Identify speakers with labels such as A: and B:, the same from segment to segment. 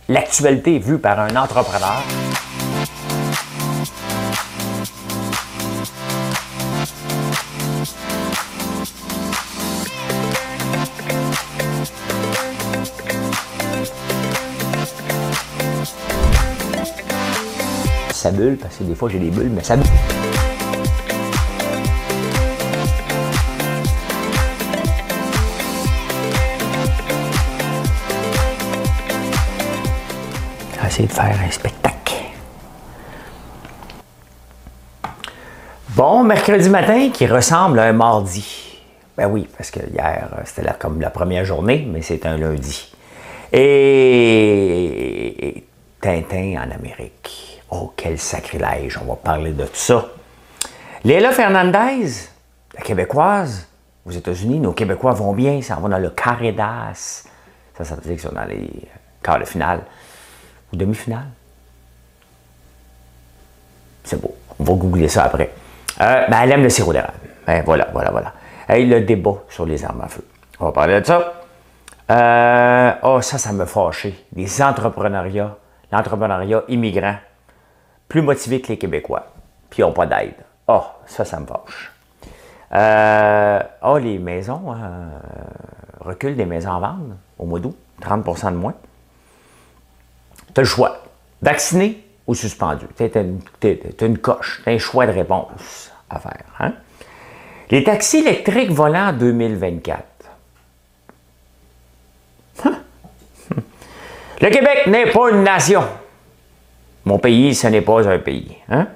A: l'actualité vue par un entrepreneur. Ça bulle, parce que des fois j'ai des bulles, mais ça bulle. Essayer de faire un spectacle. Bon, mercredi matin qui ressemble à un mardi. Ben oui, parce que hier, c'était comme la première journée, mais c'est un lundi. Et Tintin en Amérique. Oh, quel sacrilège, on va parler de tout ça. Léla Fernandez, la Québécoise, aux États-Unis, nos Québécois vont bien, ça va dans le carré d'as. Ça veut dire qu'ils sont dans les quarts de finale. Ou demi-finale. C'est beau. On va googler ça après. Ben, elle aime le sirop d'érable. Ben, voilà. Hey, le débat sur les armes à feu. On va parler de ça. Ça me fâché. L'entrepreneuriat immigrant, plus motivé que les Québécois. Puis ils n'ont pas d'aide. Ça me fâche. Les maisons, recul des maisons à vendre au mois d'août, 30% de moins. Tu as le choix. Vacciné ou suspendu. Tu as une coche. Tu as un choix de réponse à faire. Hein? Les taxis électriques volants en 2024. Le Québec n'est pas une nation. Mon pays, ce n'est pas un pays. Hein?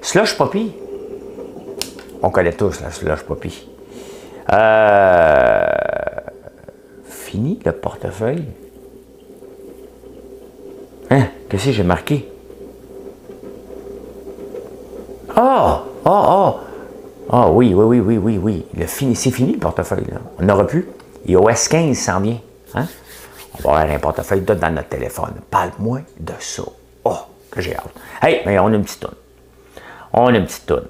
A: Slush Poppy. On connaît tous la Slush Poppy. Fini le portefeuille. Hein? Qu'est-ce que j'ai marqué? Oui. C'est fini le portefeuille. Là. On n'aura plus. iOS 15 s'en vient. Hein? On va avoir un portefeuille dans notre téléphone. Parle-moi de ça. Que j'ai hâte. Hey, mais on a une petite toune.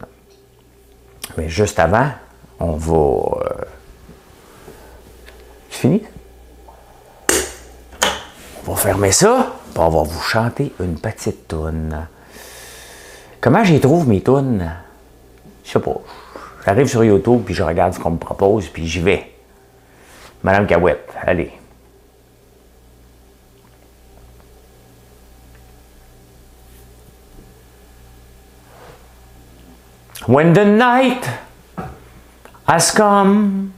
A: Mais juste avant, on va... C'est fini? On va fermer ça, puis on va vous chanter une petite toune. Comment j'y trouve mes tounes? Je sais pas. J'arrive sur YouTube, puis je regarde ce qu'on me propose, puis j'y vais. Madame Cahouette, allez. When the night has come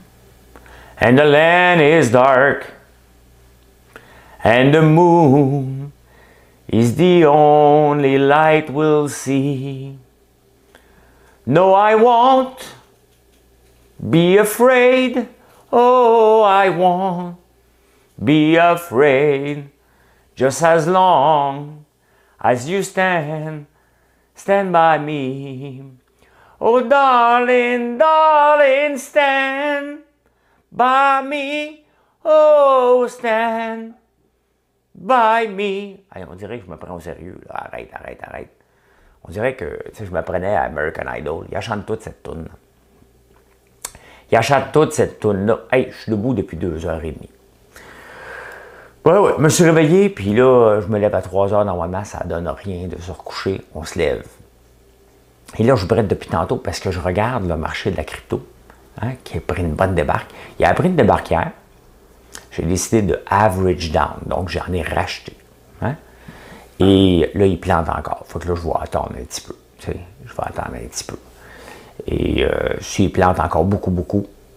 A: and the land is dark and the moon is the only light we'll see. No, I won't be afraid. Oh, I won't be afraid. Just as long as you stand by me. Oh, darling, stand by me. Oh, stand by me. Hey, on dirait que je me prends au sérieux. Là. Arrête. On dirait que je me prenais à American Idol. Il chante toute cette toune. Là. Hey, je suis debout depuis 2h30. Ouais, je me suis réveillé, puis là, je me lève à 3h. Normalement, ça ne donne rien de se recoucher. On se lève. Et là, je brette depuis tantôt parce que je regarde le marché de la crypto, qui a pris une bonne débarque. Il a pris une débarque hier. J'ai décidé de average down, donc j'en ai racheté. Hein? Et là, il plante encore. Faut que là, je vais attendre un petit peu. Et s'il plante encore beaucoup,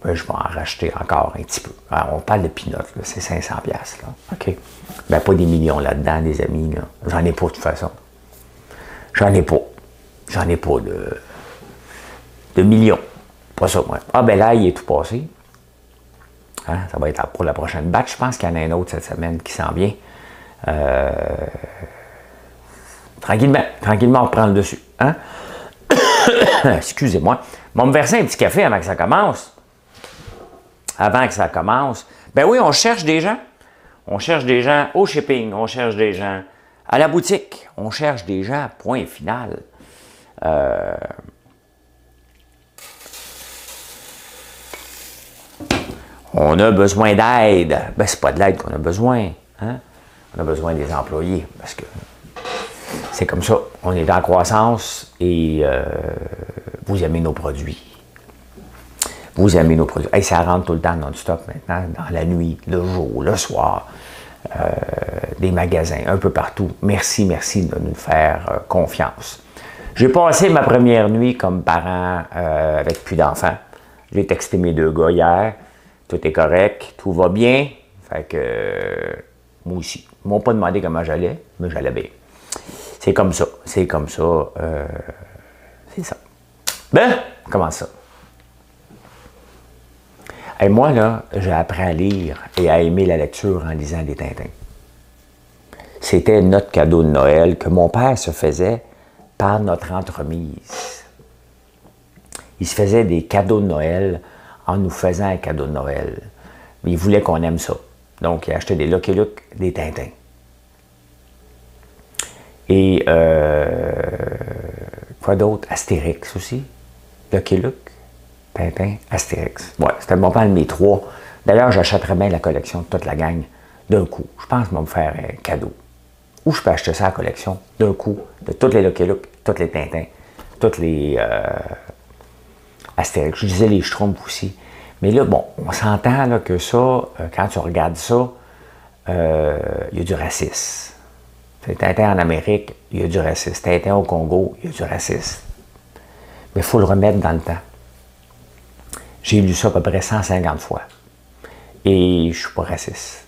A: ben, je vais en racheter encore un petit peu. Alors, on parle de peanuts, c'est 500$. Là. OK. Ben, pas des millions là-dedans, des amis. Là. J'en ai pas de toute façon. J'en ai pas de millions. Pas ça, moi. Ben là, il est tout passé. Hein? Ça va être pour la prochaine batch. Je pense qu'il y en a un autre cette semaine qui s'en vient. Tranquillement, on reprend le dessus. Hein? Excusez-moi. On me verser un petit café avant que ça commence. Ben oui, on cherche des gens. On cherche des gens au shipping. On cherche des gens à la boutique. On cherche des gens, point final. On a besoin d'aide. Ben, c'est pas de l'aide qu'on a besoin. Hein? On a besoin des employés parce que c'est comme ça. On est en croissance et vous aimez nos produits. Vous aimez nos produits. Hey, ça rentre tout le temps non-stop maintenant, dans la nuit, le jour, le soir, des magasins, un peu partout. Merci, merci de nous faire confiance. J'ai passé ma première nuit comme parent avec plus d'enfants. J'ai texté mes 2 gars hier. Tout est correct, tout va bien. Fait que moi aussi. Ils m'ont pas demandé comment j'allais, mais j'allais bien. C'est comme ça. C'est comme ça. C'est ça. Ben, comment ça? Et moi, là, j'ai appris à lire et à aimer la lecture en lisant des Tintins. C'était notre cadeau de Noël que mon père se faisait par notre entremise. Il se faisait des cadeaux de Noël en nous faisant un cadeau de Noël. Mais il voulait qu'on aime ça. Donc, il achetait des Lucky Luke, des Tintins. Et quoi d'autre? Astérix aussi. Lucky Luke, Tintin, Astérix. Ouais, c'était mon père de mes 3. D'ailleurs, j'achèterais bien la collection de toute la gang d'un coup. Je pense que je vais me faire un cadeau. Ou je peux acheter ça à la collection d'un coup, de toutes les Lucky Luke, tous les Tintins, toutes les Astérix. Je disais les Schtroumpfs aussi. Mais là, bon, on s'entend là, que ça, quand tu regardes ça, il y a du racisme. Tintin en Amérique, il y a du racisme. Tintin au Congo, il y a du racisme. Mais il faut le remettre dans le temps. J'ai lu ça à peu près 150 fois. Et je ne suis pas raciste.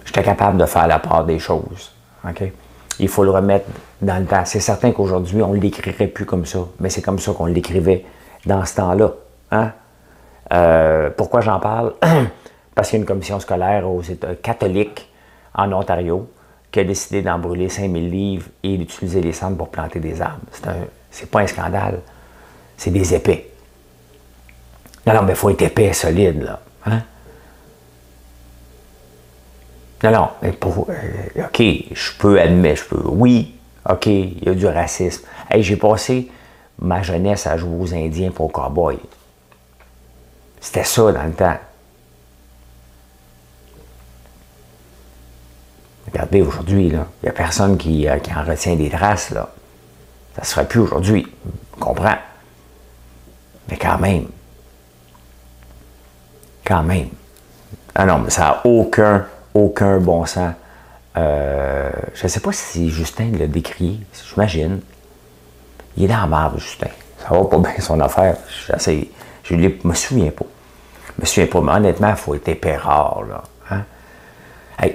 A: J'étais capable de faire la part des choses. Okay? Il faut le remettre dans le temps. C'est certain qu'aujourd'hui, on ne l'écrirait plus comme ça. Mais c'est comme ça qu'on l'écrivait dans ce temps-là. Hein? Pourquoi j'en parle? Parce qu'il y a une commission scolaire aux États catholiques en Ontario qui a décidé d'en brûler 5000 livres et d'utiliser les cendres pour planter des arbres. C'est pas un scandale. C'est des épais. Non, mais il faut être épais, solide, là. Hein? Non, mais OK, je peux admettre, oui, OK, il y a du racisme. Hey, j'ai passé ma jeunesse à jouer aux Indiens et aux cow-boys. C'était ça dans le temps. Regardez, aujourd'hui, il n'y a personne qui en retient des traces, là. Ça ne se ferait plus aujourd'hui. Je comprends. Mais quand même. Quand même. Ah non, mais ça n'a aucun bon sens. Je ne sais pas si Justin l'a décrié, j'imagine. Il est dans la marde, Justin. Ça va pas bien son affaire. Je ne me souviens pas. Je me souviens pas, mais honnêtement, il faut être épais rare, là. Hein?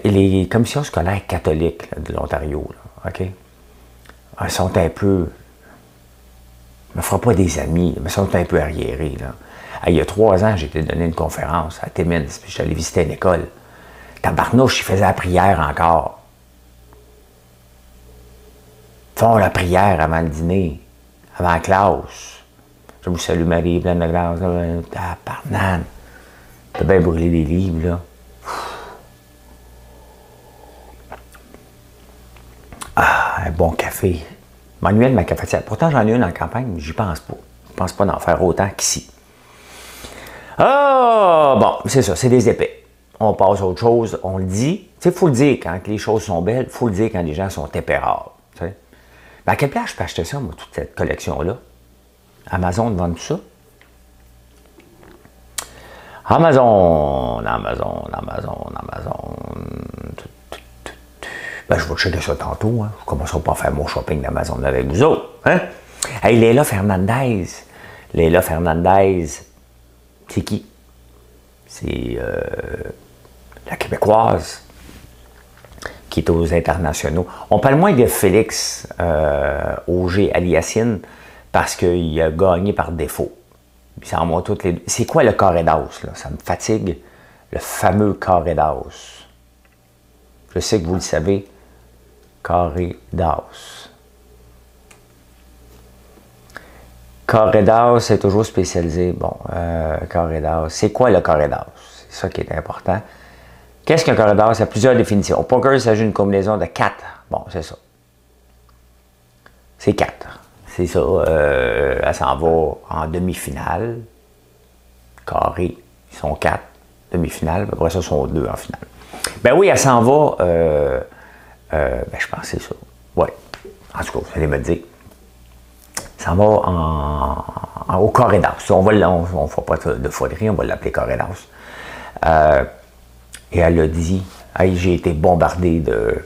A: Les commissions scolaires catholiques là, de l'Ontario, là, OK? Elles sont un peu... ne me fera pas des amis, mais elles sont un peu arriérées, là. Il y a 3 ans, j'ai été donner une conférence à Timmins, puis j'allais visiter une école. Tabarnouche, il faisait la prière encore. Ils font la prière avant le dîner, avant la classe. Je vous salue Marie, pleine de grâce. Tabarnane. T'as bien brûlé des livres, là. Ah, un bon café. Manuel, ma cafetière. Pourtant, j'en ai une en campagne, mais j'y pense pas. Je pense pas d'en faire autant qu'ici. Ah, bon, c'est ça, c'est des épais. On passe à autre chose, on le dit. Tu sais, il faut le dire quand les choses sont belles, il faut le dire quand les gens sont épais rares. Tu sais. Ben, à quelle place je peux acheter ça, moi, toute cette collection-là? Amazon vend tout ça? Amazon. Ben, je vais checker ça tantôt. Hein. Je commencerai pas à faire mon shopping d'Amazon avec vous autres. Hein? Hey, Leila Fernandez. Leila Fernandez, c'est qui? C'est la Québécoise qui est aux internationaux. On parle moins de Félix Auger Aliassine parce qu'il a gagné par défaut. Ça en toutes les... C'est quoi le carré d'as, là? Ça me fatigue, le fameux carré d'as. Je sais que vous le savez. Carré d'as. Carré d'as, c'est toujours spécialisé. Bon, carré d'as. C'est quoi le carré d'as? C'est ça qui est important. Qu'est-ce qu'un carré d'as? Il y a plusieurs définitions. Au poker, il s'agit d'une combinaison de 4. Bon, c'est ça. C'est 4. C'est ça. Elle s'en va en demi-finale. Carré, ils sont 4. Demi-finale. Après ça, ils sont 2 en finale. Ben oui, elle s'en va. Ben, je pense que c'est ça. Oui. En tout cas, vous allez me le dire. Ça va au Corridance. On ne fera pas de folerie, on va l'appeler Corridance. Et elle a dit, hey, j'ai été bombardé de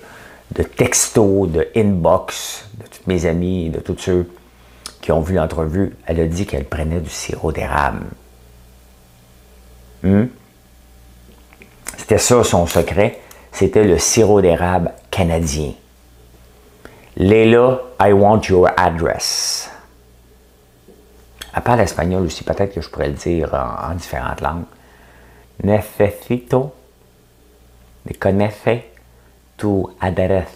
A: textos, de inbox, de tous mes amis, de tous ceux qui ont vu l'entrevue. Elle a dit qu'elle prenait du sirop d'érable. C'était ça son secret. C'était le sirop d'érable canadien. Leila, I want your address. Elle parle espagnol aussi, peut-être que je pourrais le dire en différentes langues. Necesito de conocer tu adresse.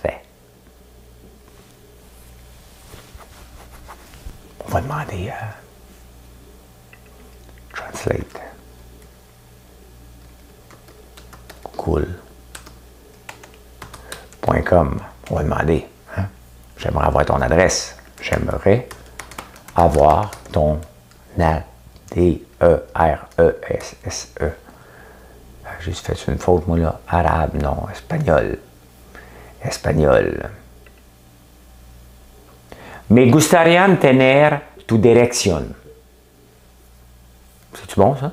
A: On va demander à Translate. Cool.com. On va demander. Hein? J'aimerais avoir ton adresse. J'aimerais avoir ton A-D-E-R-E-S-S-E. J'ai fait une faute, moi, là. Arabe, non. Espagnol. Espagnol. Me gustaría tener tu dirección. C'est-tu bon, ça?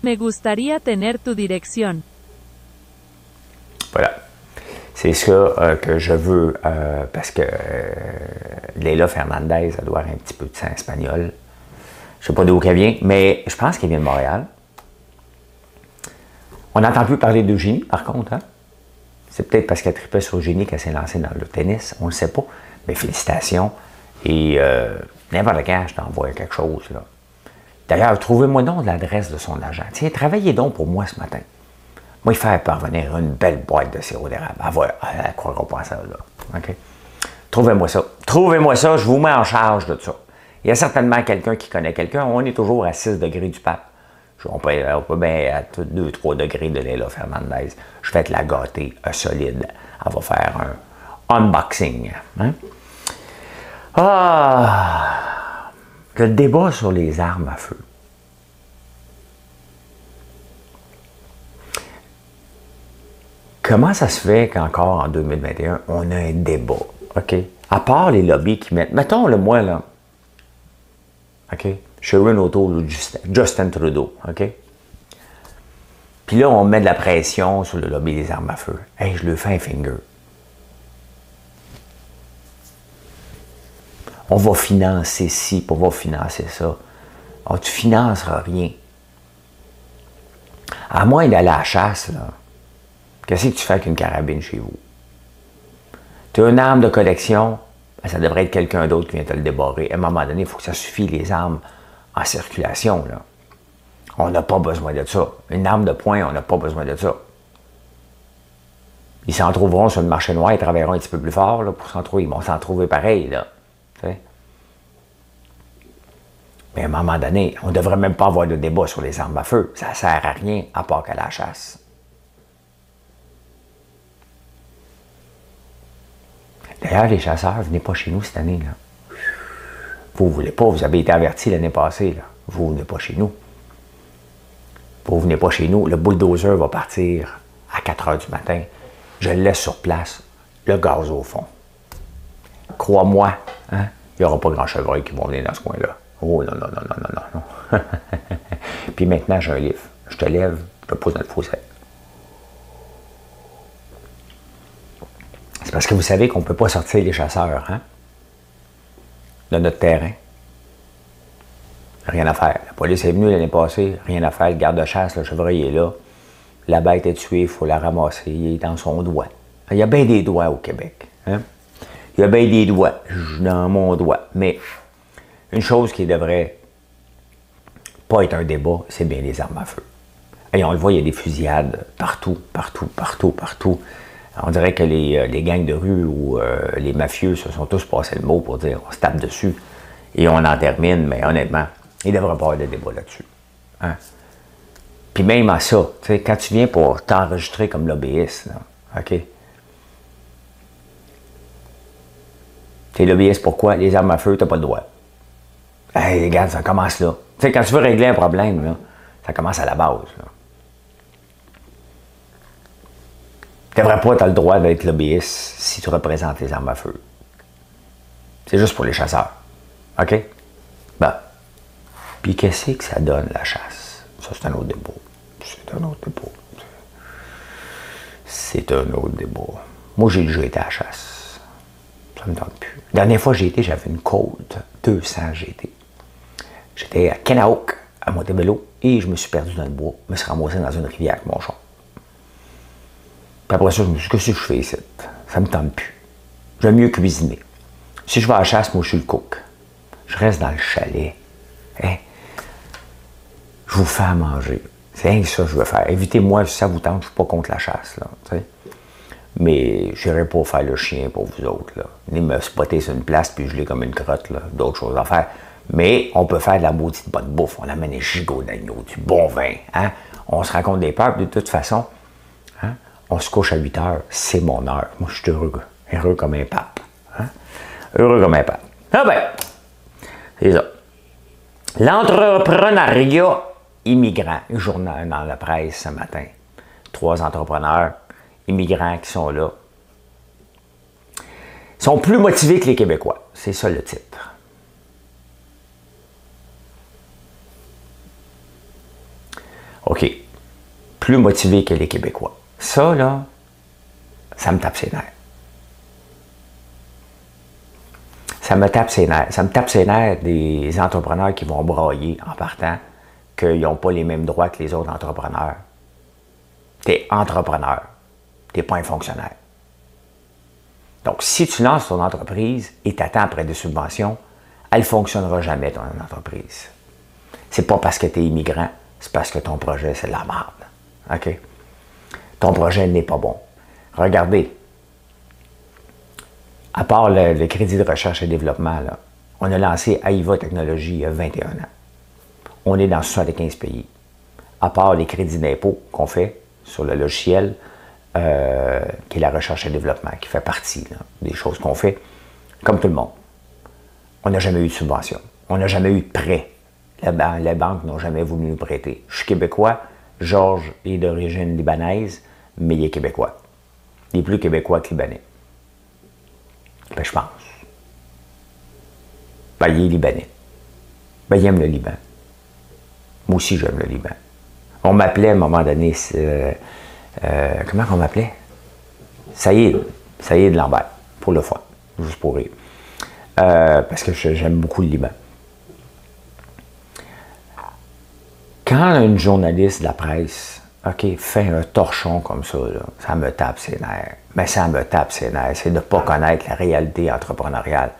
B: Me gustaría tener tu dirección.
A: Voilà. C'est ça que je veux, parce que Leila Fernandez, elle doit avoir un petit peu de sang espagnol. Je ne sais pas d'où elle vient, mais je pense qu'elle vient de Montréal. On n'entend plus parler d'Eugénie, par contre. Hein? C'est peut-être parce qu'elle tripait sur Eugénie qu'elle s'est lancée dans le tennis. On ne le sait pas. Mais félicitations. Et n'importe quand, je t'envoie quelque chose. Là. D'ailleurs, trouvez-moi donc l'adresse de son agent. Tiens, travaillez donc pour moi ce matin. Moi, il faire parvenir une belle boîte de sirop d'érable. Elle ne croira pas à ça, là. OK? Trouvez-moi ça. Trouvez-moi ça, je vous mets en charge de ça. Il y a certainement quelqu'un qui connaît quelqu'un. On est toujours à 6 degrés du pape. On peut bien à 2-3 degrés de Leila Fernandez. Je vais te la gâter solide. Elle va faire un unboxing. Hein? Ah! Le débat sur les armes à feu. Comment ça se fait qu'encore en 2021, on a un débat, OK? À part les lobbies qui mettent... Mettons le moi, là. OK? Sharon O'Toole ou Justin Trudeau, OK? Puis là, on met de la pression sur le lobby des armes à feu. Hey, je le fais un finger. On va financer ci, puis on va financer ça. Oh, tu financeras rien. À moins d'aller à la chasse, là. Qu'est-ce que tu fais avec une carabine chez vous? Tu as une arme de collection, ben, ça devrait être quelqu'un d'autre qui vient te le débarrer. À un moment donné, il faut que ça suffise les armes en circulation. Là. On n'a pas besoin de ça. Une arme de poing, on n'a pas besoin de ça. Ils s'en trouveront sur le marché noir, ils travailleront un petit peu plus fort là, pour s'en trouver. Ils vont s'en trouver pareil. Là. Mais à un moment donné, on ne devrait même pas avoir de débat sur les armes à feu. Ça ne sert à rien à part qu'à la chasse. D'ailleurs, les chasseurs, venez pas chez nous cette année. Là. Vous ne voulez pas, vous avez été avertis l'année passée. Là. Vous ne venez pas chez nous. Vous ne venez pas chez nous. Le bulldozer va partir à 4 heures du matin. Je le laisse sur place, le gaz au fond. Crois-moi, hein, il n'y aura pas grand chevreuil qui vont venir dans ce coin-là. Oh non, non, non, non, non, non. Puis maintenant, j'ai un livre. Je te lève, je te pose dans le fossé. C'est parce que vous savez qu'on ne peut pas sortir les chasseurs hein, de notre terrain. Rien à faire. La police est venue l'année passée, rien à faire. Le garde-chasse, le chevreuil est là. La bête est tuée, il faut la ramasser. Il est dans son doigt. Il y a bien des doigts au Québec. Hein? Il y a bien des doigts dans mon doigt. Mais une chose qui devrait pas être un débat, c'est bien les armes à feu. Et on le voit, il y a des fusillades partout, partout, partout, partout. On dirait que les gangs de rue ou les mafieux se sont tous passés le mot pour dire on se tape dessus et on en termine, mais honnêtement, il ne devrait pas y avoir de débat là-dessus. Hein? Puis même à ça, quand tu viens pour t'enregistrer comme lobbyiste, là, OK? T'es lobbyiste pourquoi? Les armes à feu, t'as pas le droit. Hey, regarde, ça commence là. T'sais, quand tu veux régler un problème, là, ça commence à la base. Là. Tu devrais pas, tu as le droit d'être lobbyiste si tu représentes les armes à feu. C'est juste pour les chasseurs. OK? Bon. Puis qu'est-ce que ça donne, la chasse? Ça, c'est un autre débat. C'est un autre débat. C'est un autre débat. Moi, j'ai déjà été à la chasse. Ça me tente plus. La dernière fois que j'ai été, j'avais une côte 200 GT. J'étais à Kennewick, à Montebello, et je me suis perdu dans le bois. Je me suis ramassé dans une rivière avec mon char. Puis après ça, je me suis dit, qu'est-ce que je fais ici? Ça me tente plus. J'aime mieux cuisiner. Si je vais à la chasse, moi, je suis le cook. Je reste dans le chalet. Hein? Je vous fais à manger. C'est rien que ça que je veux faire. Évitez-moi, si ça vous tente, je ne suis pas contre la chasse. Là, t'sais. Mais je n'irai pas faire le chien pour vous autres. Là. Venez me spotter sur une place puis je l'ai comme une crotte. D'autres choses à faire. Mais on peut faire de la maudite bonne bouffe. On amène des gigots d'agneau, du bon vin. Hein? On se raconte des peurs. De toute façon, hein? On se couche à 8 heures. C'est mon heure. Moi, je suis heureux. Heureux comme un pape. Hein? Heureux comme un pape. Ah ben, c'est ça. L'entrepreneuriat immigrant. Journal dans la presse ce matin. 3 entrepreneurs immigrants qui sont là. Ils sont plus motivés que les Québécois. C'est ça le titre. OK. Plus motivés que les Québécois. Ça, là, ça me tape ses nerfs. Ça me tape ses nerfs. Ça me tape ses nerfs des entrepreneurs qui vont brailler en partant qu'ils n'ont pas les mêmes droits que les autres entrepreneurs. T'es entrepreneur. T'es pas un fonctionnaire. Donc, si tu lances ton entreprise et t'attends après des subventions, elle ne fonctionnera jamais, ton entreprise. C'est pas parce que tu es immigrant, c'est parce que ton projet, c'est de la merde. OK? Ton projet n'est pas bon. Regardez, à part le crédit de recherche et développement, là, on a lancé AIVA Technologies il y a 21 ans. On est dans 75 pays. À part les crédits d'impôt qu'on fait sur le logiciel, qui est la recherche et développement, qui fait partie là, des choses qu'on fait, comme tout le monde. On n'a jamais eu de subvention. On n'a jamais eu de prêt. Les banques n'ont jamais voulu nous prêter. Je suis québécois. Georges est d'origine libanaise, mais il est québécois. Il est plus québécois que libanais. Ben, je pense. Ben, il est libanais. Ben, il aime le Liban. Moi aussi, j'aime le Liban. On m'appelait à un moment donné, comment on m'appelait? Saïd Lambert, pour le fun, juste pour rire. Parce que j'aime beaucoup le Liban. Quand une journaliste de la presse, OK, fait un torchon comme ça, là, ça me tape ses nerfs. Mais ça me tape ses nerfs, c'est de ne pas connaître la réalité entrepreneuriale.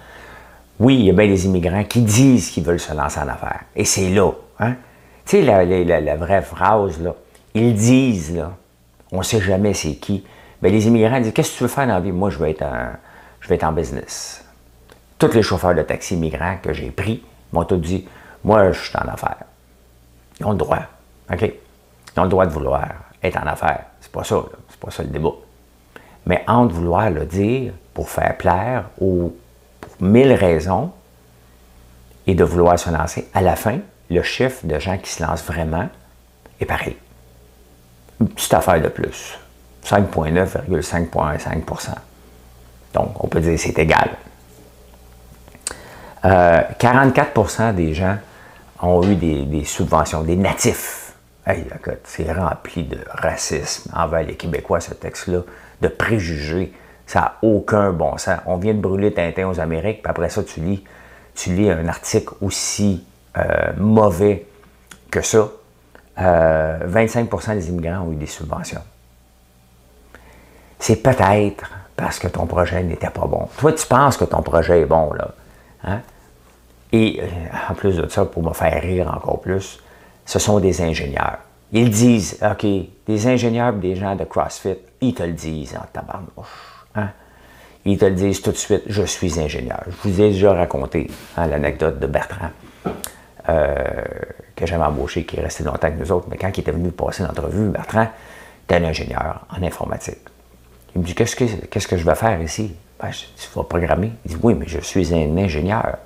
A: Oui, il y a bien des immigrants qui disent qu'ils veulent se lancer en affaires. Et c'est là, hein? Tu sais, la vraie phrase, là, ils disent, là, on ne sait jamais c'est qui. Bien, les immigrants disent, qu'est-ce que tu veux faire dans la vie? Moi, je vais être en business. Tous les chauffeurs de taxi immigrants que j'ai pris m'ont tous dit, moi, je suis en affaires. Ils ont le droit, OK? Ils ont le droit de vouloir être en affaires. C'est pas ça, là. C'est pas ça le débat. Mais entre vouloir le dire pour faire plaire ou pour 1000 raisons et de vouloir se lancer, à la fin, le chiffre de gens qui se lancent vraiment est pareil. Une petite affaire de plus. 5,9,5,5%. Donc, on peut dire que c'est égal. 44% des gens ont eu des subventions, des natifs. Hey, écoute, c'est rempli de racisme envers les Québécois, ce texte-là, de préjugés. Ça n'a aucun bon sens. On vient de brûler Tintin aux Amériques, puis après ça, tu lis un article aussi mauvais que ça. 25% des immigrants ont eu des subventions. C'est peut-être parce que ton projet n'était pas bon. Toi, tu penses que ton projet est bon, là. Hein? Et en plus de ça, pour me faire rire encore plus, ce sont des ingénieurs. Ils disent, OK, des ingénieurs et des gens de CrossFit, ils te le disent en tabarnouche. Hein? Ils te le disent tout de suite, je suis ingénieur. Je vous ai déjà raconté hein, l'anecdote de Bertrand, que j'avais embauché, qui est resté longtemps avec nous autres, mais quand il était venu passer l'entrevue, Bertrand était un ingénieur en informatique. Il me dit, qu'est-ce que je vais faire ici? Ben, je dis, tu vas programmer. Il dit, oui, mais je suis un ingénieur.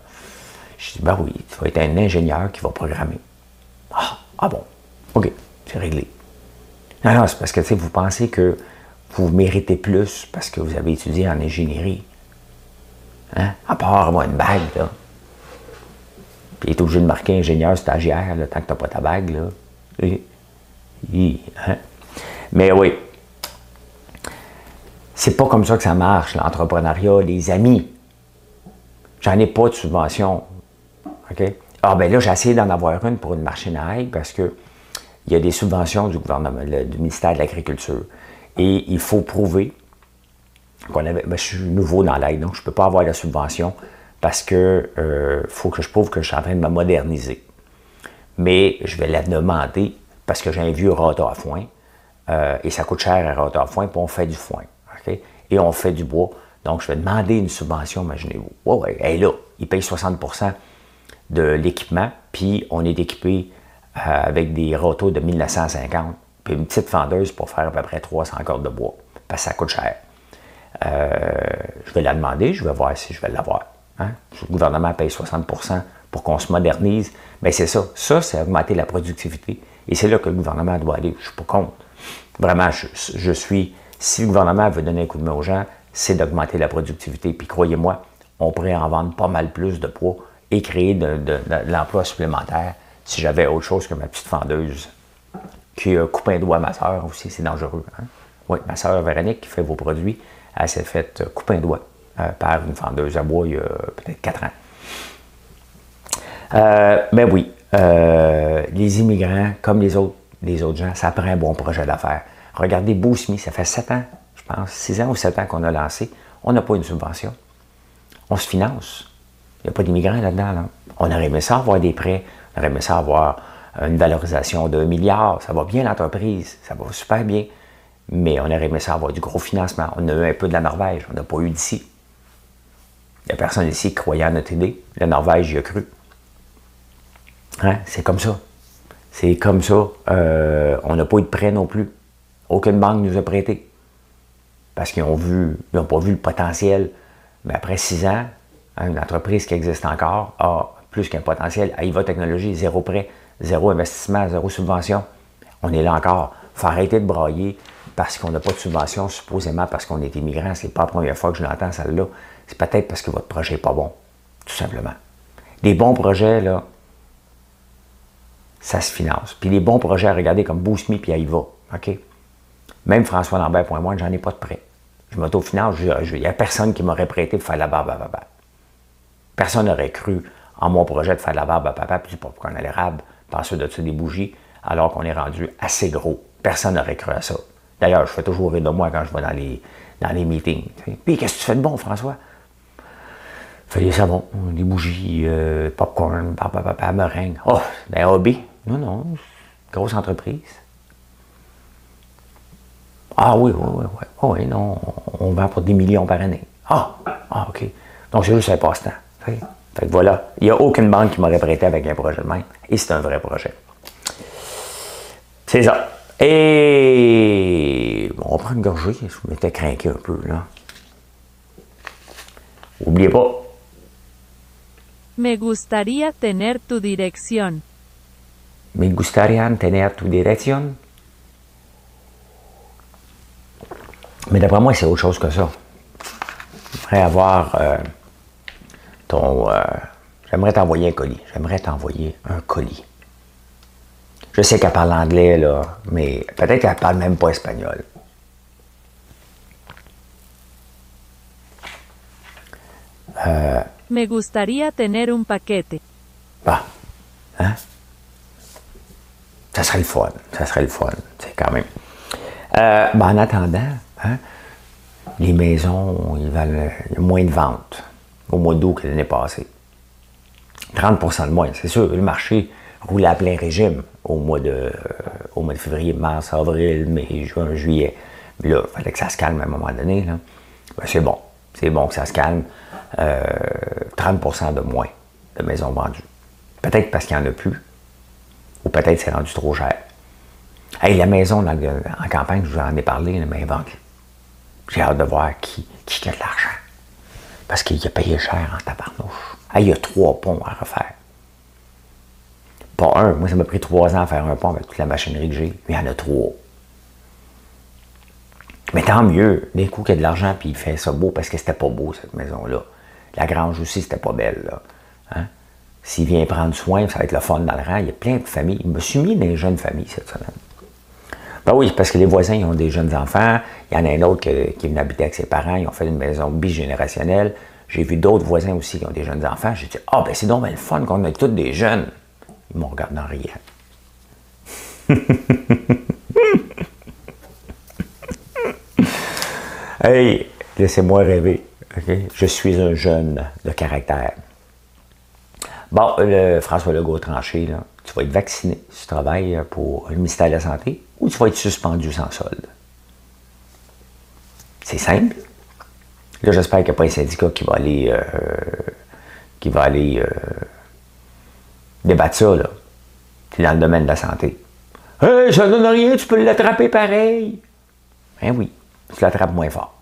A: Je dis, ben oui, tu vas être un ingénieur qui va programmer. Ah bon, OK, c'est réglé. Non, c'est parce que, tu sais, vous pensez que vous méritez plus parce que vous avez étudié en ingénierie. Hein? À part avoir une bague, là. Puis il est obligé de marquer ingénieur stagiaire, là, tant que tu n'as pas ta bague, là. Hein? Mais oui, c'est pas comme ça que ça marche, l'entrepreneuriat, les amis. J'en ai pas de subvention. OK? Ah, ben là, j'ai essayé d'en avoir une pour une machine à ail parce que il y a des subventions du gouvernement, du ministère de l'Agriculture. Et il faut prouver qu'on avait. Ben, je suis nouveau dans l'aide, donc je ne peux pas avoir la subvention parce que faut que je prouve que je suis en train de me moderniser. Mais je vais la demander parce que j'ai un vieux râteau à foin et ça coûte cher un râteau à foin, puis on fait du foin. Okay? Et on fait du bois. Donc, je vais demander une subvention, imaginez-vous. Ouais, elle est là. Ils payent 60% de l'équipement, puis on est équipé avec des râteaux de 1950, puis une petite fendeuse pour faire à peu près 300 cordes de bois, parce que ça coûte cher. Je vais la demander, je vais voir si je vais l'avoir. Hein? Le gouvernement paye 60% pour qu'on se modernise. Bien, c'est ça. Ça, c'est augmenter la productivité. Et c'est là que le gouvernement doit aller. Je ne suis pas contre. Vraiment, je suis... Si le gouvernement veut donner un coup de main aux gens, c'est d'augmenter la productivité. Puis croyez-moi, on pourrait en vendre pas mal plus de poids et créer de l'emploi supplémentaire si j'avais autre chose que ma petite fendeuse qui coupe un doigt à ma soeur aussi, c'est dangereux. Hein? Oui, ma soeur Véronique qui fait vos produits, elle s'est fait couper un doigt par une fendeuse à bois il y a peut-être 4 ans. Mais oui, les immigrants, comme les autres gens, ça prend un bon projet d'affaires. Regardez Bousmi, ça fait 7 ans, je pense, 6 ans ou 7 ans qu'on a lancé. On n'a pas une subvention. On se finance. Il n'y a pas d'immigrants là-dedans. Là. On aurait aimé ça avoir des prêts. On aurait aimé ça avoir une valorisation de 1 milliard. Ça va bien l'entreprise. Ça va super bien. Mais on aurait aimé ça avoir du gros financement. On a eu un peu de la Norvège. On n'a pas eu d'ici. Il n'y a personne ici qui croyait à notre idée. La Norvège y a cru. Hein? C'est comme ça. C'est comme ça. On n'a pas eu de prêt non plus. Aucune banque nous a prêté. Parce qu'ils n'ont pas vu le potentiel. Mais après 6 ans, une entreprise qui existe encore a plus qu'un potentiel. AIVA Technologies, 0 prêt, 0 investissement, 0 subvention. On est là encore. Il faut arrêter de brailler parce qu'on n'a pas de subvention, supposément parce qu'on est immigrant. C'est pas la première fois que je l'entends, celle-là. C'est peut-être parce que votre projet n'est pas bon, tout simplement. Des bons projets, là, ça se finance. Puis les bons projets à regarder comme Bousmi puis AIVA, OK? Même François Lambert.moi, j'en ai pas de prêt. Je m'autofinance, il n'y a personne qui m'aurait prêté pour faire la barbe à papa. Personne n'aurait cru en mon projet de faire la barbe à papa, puis pas pour qu'on a l'érable, passer de-dessus des bougies, alors qu'on est rendu assez gros. Personne n'aurait cru à ça. D'ailleurs, je fais toujours rire de moi quand je vais dans les meetings. Puis, qu'est-ce que tu fais de bon, François? Je fais des savons, des bougies, popcorn, barbe à papa, meringue. Oh, un hobby. Non, grosse entreprise. Ah oui, non, on vend pour des millions par année. Ah, OK. Donc, c'est juste un passe-temps. Fait que voilà, il n'y a aucune banque qui m'aurait prêté avec un projet de même. Et c'est un vrai projet. C'est ça. Et on prend une gorgée. Je m'étais craqué un peu, là. N'oubliez pas.
B: Me gustaría tener tu dirección.
A: Me gustaría tener tu dirección. Mais d'après moi, c'est autre chose que ça. J'aimerais avoir j'aimerais t'envoyer un colis. J'aimerais t'envoyer un colis. Je sais qu'elle parle anglais, là, mais peut-être qu'elle parle même pas espagnol.
B: Me gustaría tener un paquete.
A: Bah, hein? Ça serait le fun. C'est quand même. En attendant, hein, les maisons, il y a moins de ventes au mois d'août que l'année passée. 30% de moins, c'est sûr. Le marché roulait à plein régime au mois de février, mars, avril, mai, juin, juillet. Mais là, il fallait que ça se calme à un moment donné. Là. Ben, c'est bon que ça se calme. 30% de moins de maisons vendues. Peut-être parce qu'il n'y en a plus, ou peut-être c'est rendu trop cher. Hey, la maison en campagne, je vous en ai parlé, elle m'a vendue. J'ai hâte de voir qui a de l'argent. Parce qu'il a payé cher en tabarnouche. Hey, il y a 3 ponts à refaire. Pas un. Moi, ça m'a pris 3 ans à faire un pont avec toute la machinerie que j'ai. Il y en a 3. Mais tant mieux, d'un coup qu'il y a de l'argent, puis il fait ça beau, parce que c'était pas beau, cette maison-là. La grange aussi, c'était pas belle, là. Hein? S'il vient prendre soin, ça va être le fun dans le rang. Il y a plein de familles. Je me suis mis dans les jeunes familles cette semaine. Ben oui, parce que les voisins, ils ont des jeunes enfants. Il y en a un autre qui est venu habiter avec ses parents. Ils ont fait une maison bigénérationnelle. J'ai vu d'autres voisins aussi qui ont des jeunes enfants. J'ai dit, ah, ben c'est donc le fun qu'on a tous des jeunes. Ils m'ont regardé en riant. Hey, laissez-moi rêver. Okay? Je suis un jeune de caractère. Bon, François Legault a tranché, là. Tu vas être vacciné si tu travailles pour le ministère de la Santé ou tu vas être suspendu sans solde. C'est simple. Là, j'espère qu'il n'y a pas un syndicat qui va aller débattre ça, là. C'est dans le domaine de la santé. Hey, ça donne rien, tu peux l'attraper pareil. Ben oui, tu l'attrapes moins fort.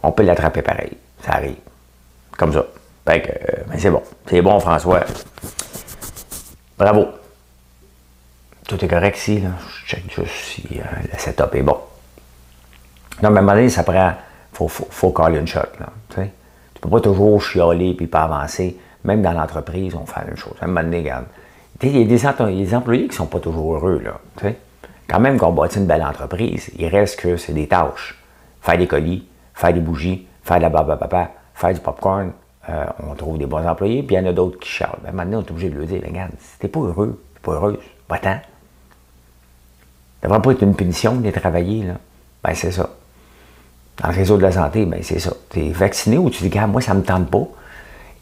A: On peut l'attraper pareil. Ça arrive. Comme ça. Fait que, ben c'est bon. C'est bon, François. Bravo. Tout est correct ici, là. Je check juste si le setup est bon. Non, mais à un moment donné, ça prend. Faut caler une shot, là. Tu sais? Tu peux pas toujours chialer puis pas avancer. Même dans l'entreprise, on fait la même chose. À un moment donné, regarde. Il y a des employés qui sont pas toujours heureux, là. Tu sais? Quand même qu'on bâtit une belle entreprise, il reste que c'est des tâches. Faire des colis, faire des bougies, faire de la barbe à papa, faire du popcorn. On trouve des bons employés, puis il y en a d'autres qui charlent. Ben, maintenant, on est obligé de leur dire, regarde, si t'es pas heureux, t'es pas heureuse, va-t'en. Ça devrait pas être une punition de travailler, là. Ben, c'est ça. Dans le réseau de la santé, ben, c'est ça. T'es vacciné ou tu dis, regarde, moi, ça me tente pas,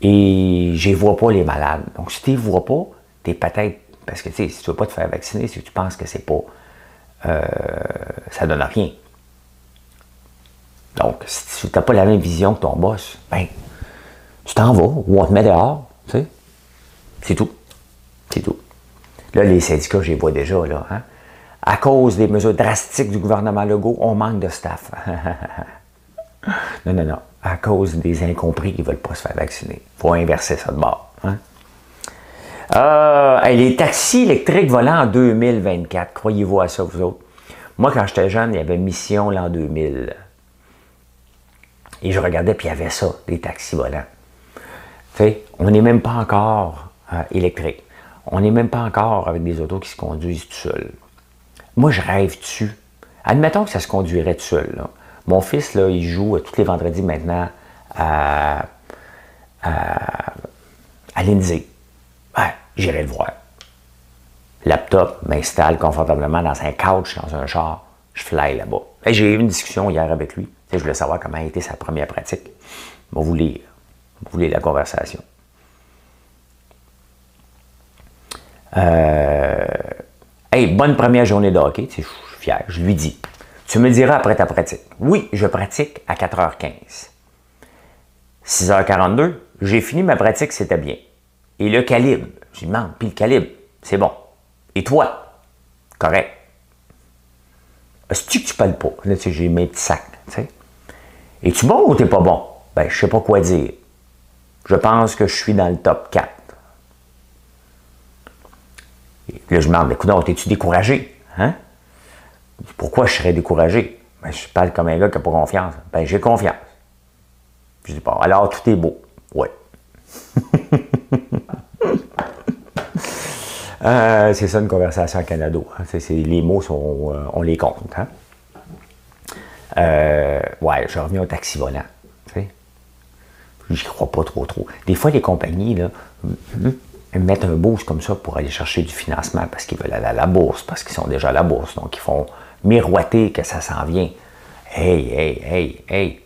A: et je vois pas les malades. Donc, si tu les vois pas, t'es peut-être, parce que, tu sais, si tu veux pas te faire vacciner, c'est que tu penses que c'est pas, ça donne rien. Donc, si tu n'as pas la même vision que ton boss, ben, tu t'en vas ou on te met dehors, tu sais. C'est tout. C'est tout. Là, les syndicats, je les vois déjà, là. Hein? À cause des mesures drastiques du gouvernement Legault, on manque de staff. Non. À cause des incompris qui ne veulent pas se faire vacciner. Il faut inverser ça de bord. Hein? Les taxis électriques volants en 2024, croyez-vous à ça, vous autres? Moi, quand j'étais jeune, il y avait Mission l'an 2000. Et je regardais, puis il y avait ça, des taxis volants. Tu sais, on n'est même pas encore électrique. On n'est même pas encore avec des autos qui se conduisent tout seuls. Moi, je rêve dessus. Admettons que ça se conduirait tout seul. Là. Mon fils, là, il joue tous les vendredis maintenant à l'Indy. Ouais, j'irai le voir. Laptop, m'installe confortablement dans un couch, dans un char. Je fly là-bas. J'ai eu une discussion hier avec lui. Je voulais savoir comment a été sa première pratique. Je vais vous lire. Vous lire la conversation. Hey, bonne première journée de hockey. Je suis fier. Je lui dis. Tu me diras après ta pratique. Oui, je pratique à 4h15. 6h42, j'ai fini ma pratique, c'était bien. Et le calibre? Je lui demande, puis le calibre, c'est bon. Et toi? Correct. Est-ce que tu parles pas? Là, tu sais, j'ai mes petits sacs, tu sais. Es-tu bon ou t'es pas bon? Ben, je sais pas quoi dire. Je pense que je suis dans le top 4. Et là, je me demande, écoute, t'es-tu découragé? Hein? Pourquoi je serais découragé? Ben, je parle comme un gars qui n'a pas confiance. Ben, j'ai confiance. Je dis, bon, alors tout est beau. Oui. C'est ça une conversation en Canado. Hein? Les mots, on les compte. Hein? Ouais, je reviens au taxi volant. J'y crois pas trop. Des fois, les compagnies là, mettent un boost comme ça pour aller chercher du financement parce qu'ils veulent aller à la bourse, parce qu'ils sont déjà à la bourse. Donc, ils font miroiter que ça s'en vient. Hey.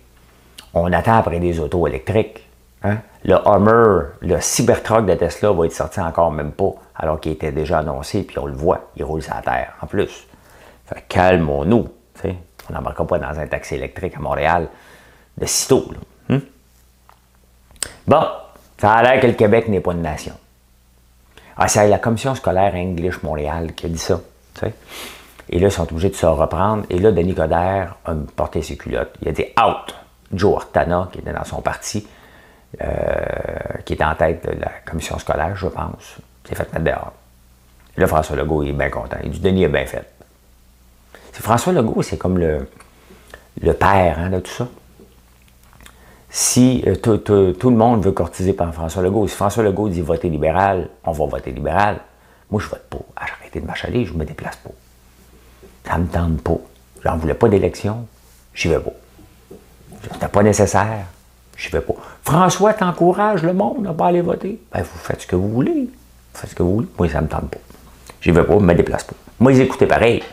A: On attend après des autos électriques. Hein? Le Hummer, le Cybertruck de Tesla va être sorti encore même pas, alors qu'il était déjà annoncé, puis on le voit, il roule sur la terre, en plus. Fait calmons-nous. T'sais. On n'embarquera pas dans un taxi électrique à Montréal de sitôt. Là. Bon, ça a l'air que le Québec n'est pas une nation. Ah, c'est la commission scolaire English Montréal qui a dit ça. T'sais. Et là, ils sont obligés de se reprendre. Et là, Denis Coderre a porté ses culottes. Il a dit « out ». Joe Ortana, qui était dans son parti, qui était en tête de la commission scolaire, je pense, s'est fait mettre dehors. Et là, François Legault il est bien content. Il dit « Denis a bien fait ». François Legault, c'est comme le père de tout ça. Si tout le monde veut courtiser par François Legault, si François Legault dit voter libéral, on va voter libéral. Moi, je vote pas. J'ai arrêté de m'achaler, je me déplace pas. Ça me tente pas. J'en voulais pas d'élection, j'y vais pas. C'était pas nécessaire, j'y vais pas. François t'encourage le monde à pas aller voter. Ben, vous faites ce que vous voulez. Vous faites ce que vous voulez. Moi, ça me tente pas. J'y vais pas, je me déplace pas. Moi, ils écoutaient pareil.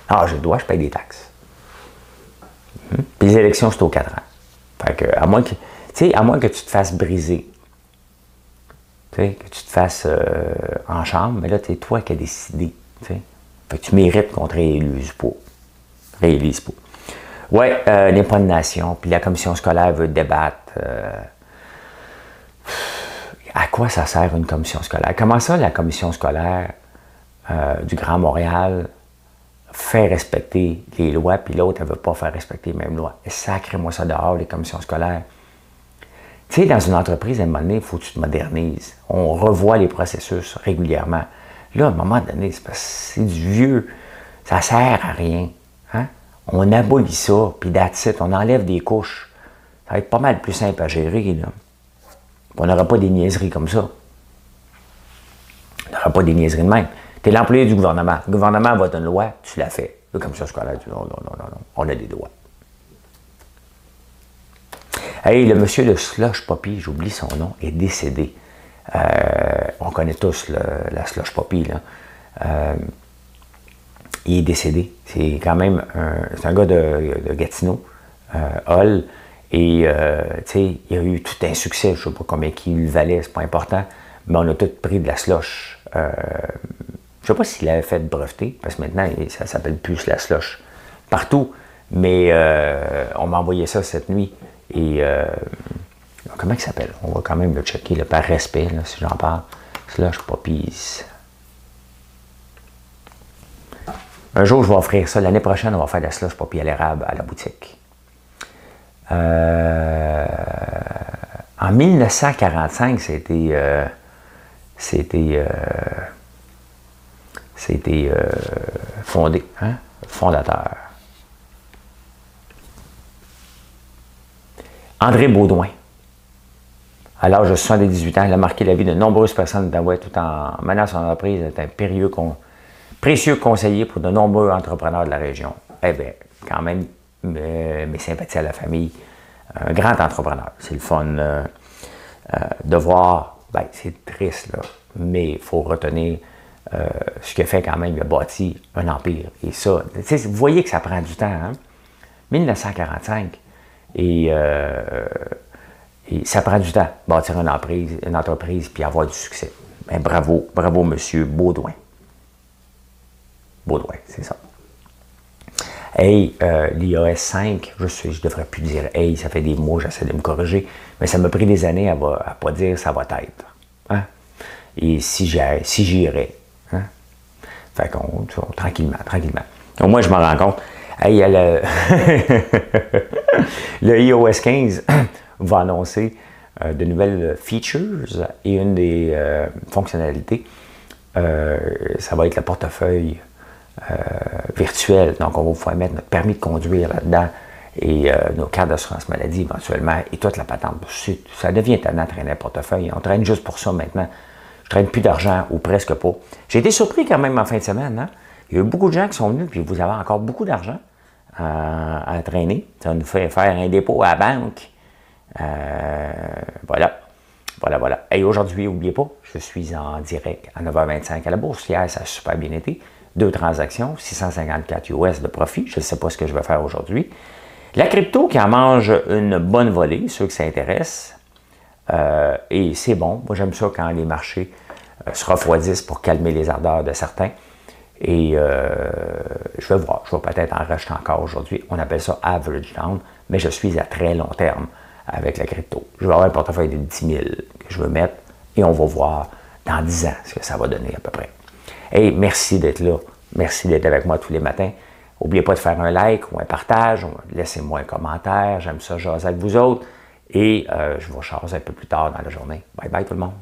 A: Ah, je dois, je paye des taxes. Puis les élections, c'est aux 4 ans. Fait que, à moins que tu te fasses briser, que tu te fasses en chambre, mais là, c'est toi qui as décidé. T'sais. Fait que tu mérites qu'on te réélise pas. Ouais, il n'y a pas de nation, puis la commission scolaire veut débattre. À quoi ça sert une commission scolaire? Comment ça, la commission scolaire du Grand Montréal fait respecter les lois, puis l'autre, elle ne veut pas faire respecter les mêmes lois? Sacrez-moi ça dehors, les commissions scolaires. Tu sais, dans une entreprise, à un moment donné, il faut que tu te modernises. On revoit les processus régulièrement. Là, à un moment donné, c'est parce que c'est du vieux. Ça ne sert à rien. Hein? On abolit ça, puis that's it, on enlève des couches. Ça va être pas mal plus simple à gérer. Là. On n'aura pas des niaiseries comme ça. On n'aura pas des niaiseries de même. Tu es l'employé du gouvernement. Le gouvernement vote une loi, tu la fais. Là, comme ça, scolaire, tu dis non, on a des droits. Hey, le monsieur de Slush Poppy, j'oublie son nom, est décédé. On connaît tous la Slush Poppy, là. Il est décédé. C'est quand même un gars de Gatineau, Hall. Et, tu sais, il a eu tout un succès. Je ne sais pas combien il valait, c'est pas important. Mais on a tous pris de la slush. Je ne sais pas s'il avait fait de breveté, parce que maintenant, ça s'appelle plus la slush partout. Mais on m'a envoyé ça cette nuit. Et, comment il s'appelle? On va quand même le checker, là, par respect, là, si j'en parle. Slush Poppies. Un jour, je vais offrir ça. L'année prochaine, on va faire de la slush poppy à l'érable à la boutique. En 1945, c'était fondé, hein? Fondateur. André Baudouin, à l'âge de 78 ans, il a marqué la vie de nombreuses personnes d'Outaouais tout en menant son entreprise. Il est un précieux conseiller pour de nombreux entrepreneurs de la région. Eh bien, quand même, mes sympathies à la famille. Un grand entrepreneur. C'est le fun de voir. Ben, c'est triste, là, mais il faut retenir ce qu'il a fait quand même. Il a bâti un empire. Et ça, vous voyez que ça prend du temps. Hein? 1945. Et ça prend du temps, bâtir une entreprise puis avoir du succès. Ben, bravo, monsieur Baudouin. Baudouin, c'est ça. Hey, l'iOS 5, je devrais plus dire hey, ça fait des mois, j'essaie de me corriger, mais ça m'a pris des années à ne pas dire ça va être. Hein? Et si j'irais. Hein? Fait qu'on, tranquillement. Au moins, je m'en rends compte. Hey, il y a le iOS 15 va annoncer de nouvelles features et une des fonctionnalités, ça va être le portefeuille virtuel. Donc, on va pouvoir mettre notre permis de conduire là-dedans et nos cartes d'assurance maladie éventuellement et toute la patente. Ça devient étonnant de traîner un portefeuille. On traîne juste pour ça maintenant. Je traîne plus d'argent ou presque pas. J'ai été surpris quand même en fin de semaine. Hein? Il y a eu beaucoup de gens qui sont venus puis vous avez encore beaucoup d'argent à traîner. Ça nous fait faire un dépôt à la banque. Voilà. Et aujourd'hui, n'oubliez pas, je suis en direct à 9h25 à la bourse. Hier, ça a super bien été. 2 transactions, 654 US de profit. Je ne sais pas ce que je vais faire aujourd'hui. La crypto qui en mange une bonne volée, ceux qui s'intéressent. Et c'est bon. Moi, j'aime ça quand les marchés se refroidissent pour calmer les ardeurs de certains. Et je vais voir. Je vais peut-être en racheter encore aujourd'hui. On appelle ça average down. Mais je suis à très long terme avec la crypto. Je vais avoir un portefeuille de 10 000 que je veux mettre. Et on va voir dans 10 ans ce que ça va donner à peu près. Hey, merci d'être là. Merci d'être avec moi tous les matins. N'oubliez pas de faire un like ou un partage. Laissez-moi un commentaire. J'aime ça jaser avec vous autres. Et je vous jaser un peu plus tard dans la journée. Bye bye tout le monde.